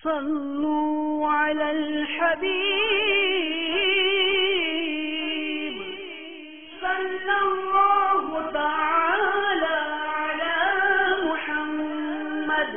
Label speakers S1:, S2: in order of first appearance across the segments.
S1: صلوا على الحبيب صلى الله تعالى على محمد.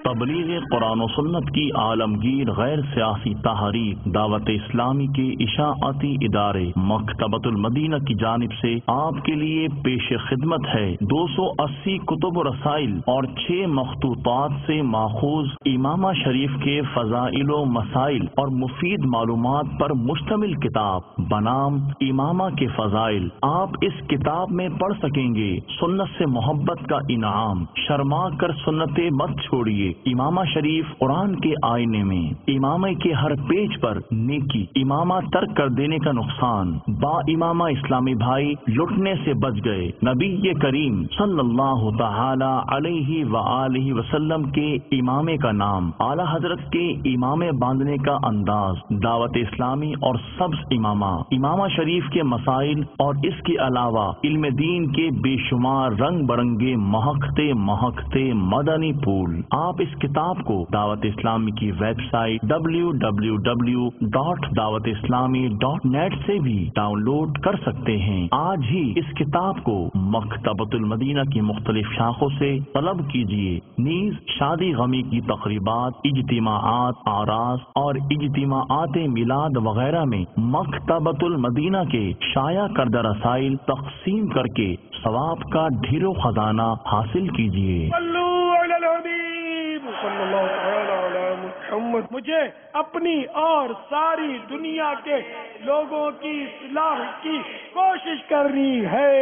S2: تبلیغ قرآن و سنت کی عالمگیر غیر سیاسی تحریک دعوت اسلامی کے اشاعتی ادارے مکتبۃ المدینہ کی جانب سے آپ کے لیے پیش خدمت ہے 280 کتب و رسائل اور 6 مخطوطات سے ماخوذ امامہ شریف کے فضائل و مسائل اور مفید معلومات پر مشتمل کتاب بنام امامہ کے فضائل. آپ اس کتاب میں پڑھ سکیں گے سنت سے محبت کا انعام، شرما کر سنتیں مت چھوڑیے، امامہ شریف قرآن کے آئینے میں، امامہ کے ہر پیج پر نیکی، امامہ ترک کر دینے کا نقصان، با امامہ اسلامی بھائی لٹنے سے بچ گئے، نبی کریم صلی اللہ تعالی علیہ وآلہ وسلم کے امامے کا نام، اعلی حضرت کے امامے باندھنے کا انداز، دعوت اسلامی اور سبز امامہ شریف کے مسائل اور اس کے علاوہ علم دین کے بے شمار رنگ برنگے مہکتے مدنی پھول. آپ اس کتاب کو دعوت اسلامی کی ویب سائٹ www.dawatislami.net سے بھی ڈاؤن لوڈ کر سکتے ہیں. آج ہی اس کتاب کو مکتبۃ المدینہ کی مختلف شاخوں سے طلب کیجیے. نیز شادی غمی کی تقریبات، اجتماعات، آراس اور اجتماعات میلاد وغیرہ میں مکتبۃ المدینہ کے شائع کردہ رسائل تقسیم کر کے ثواب کا ڈھیرو خزانہ حاصل کیجیے.
S3: صلی اللہ تعالی علی محمد. مجھے اپنی اور ساری دنیا کے لوگوں کی اصلاح کی کوشش کرنی ہے.